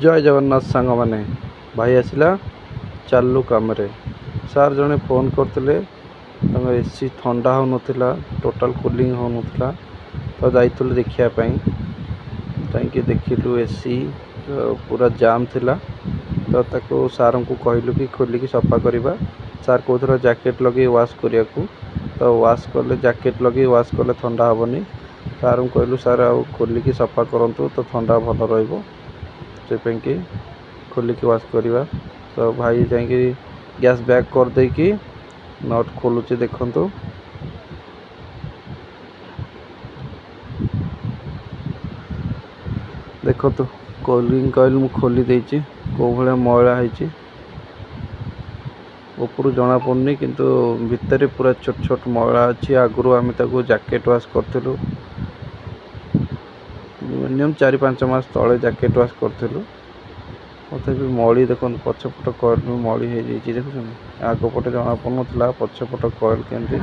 जय जगन्नाथ सांग माने भाई आसला चालू कम सार जड़े फोन करते एसी ठंडा हो नाला टोटाल कूलिंग हो नाला तो जाइलु देखापी देखिलु एसी पूरा जाम थिला तो ताको सार को कहलु कि खोलिकी सफा करवा सार कौन जैकेट लगे वाश करने को तो वाश कले जैकेट लगे वाश कले ठंडा हेनी सार को कहलु सार आ खोलिकी सफा करूँ तो ठंडा भल रही खोलिकी वाश करवा तो भाई जाकि गैस बैक कर देकी नट खोलुचे देखंतु देखो कूलिंग कॉइल मु खोली देछि को भले मैला है ऊपर जना पड़नी किंतु भितर पूरा छोट छोट मैला अच्छी आगु आम जैकेट वाश करूँ मिनिमम 4-5 मास तले जैकेट वाश करूँ तथापि मली देखो पछपट कॉइल में मली हो देखुन आगपटे जना पड़ा पछपट कॉइल केमती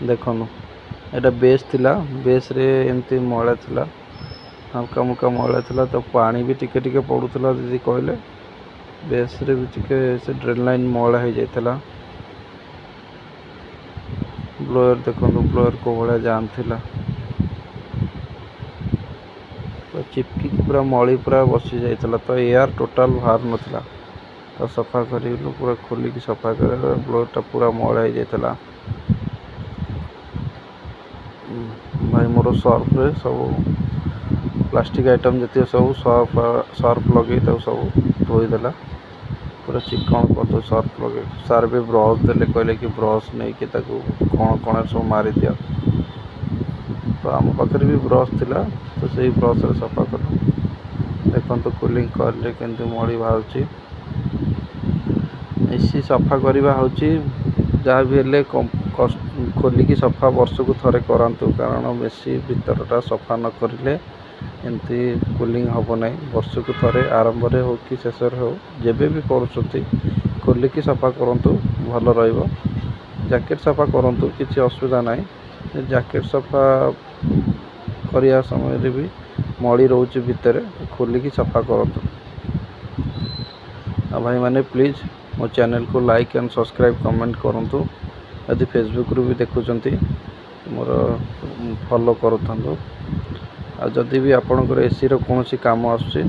देखनु एटा बेस थिला बेस रे एमती मैला थिला हल्का मुल्का मैला थिला तो पानी भी टिके टिके पड़ूला दीदी कहले बेस रे भी टिके से ड्रेन लाइन मैला हो जाता ब्लोअर देखो ब्लोअर को भाया जाम थिला तो चिपकी पूरा मली पूरा बसी जाता तो एयर टोटाल बाहर नाला तो सफा कर पूरा खोलिकी सफा कर ब्लोअरटा पूरा मैला हो जाता भाई मोर सर्फ रे सब प्लास्टिक आइटम जी सब सर्फ लगे सब धोईदेला पूरा चिकन कर दो सर्फ लगे सार भी ब्रश देले कहले कि ब्रश नहीं कि कण कण सब मारी दिया तो आम पाखे भी ब्रश थिला तो सही ब्रश रे सफा कर देखो तो कूलिंग कॉइल केमती मली बाहर एसी सफा करवा हूँ जहाँ भी हेले खोलिकी सफा वर्ष को थरे करातु कारण एसी भीतरटा सफा न करें एमती कूलिंग हम ना वर्ष को थरे आरंभ हो कि शेष हो जेबे भी कर खोलिकी सफा करूँ भल रैकेट सफा करूँ किसी असुविधा ना जैकेट सफा करने समय भी मली रोचे भितर खोलिकी सफा करूँ भाई माने प्लीज मो चैनल को लाइक एंड सब्सक्राइब कमेंट करूँ यदि फेसबुक रू भी देखुंत मोर फॉलो करूँ जदि भी आपणकर एसी रो कौन सी काम आसुची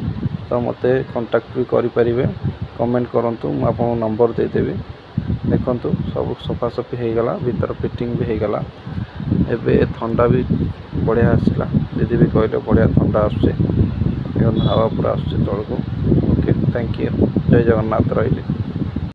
तो मते कांटेक्ट भी करें कमेंट करूँ मुझे आपको नंबर देदेवी देखु सब सफासफी हो गला भीतर फिटिंग भी हो गला एबे ठंडा भी बढ़िया आसला दीदी भी कहले बढ़िया ठंडा आसुचे हवा पूरा आसुचे तलको ओके थैंक यू जय जगन्नाथ रही।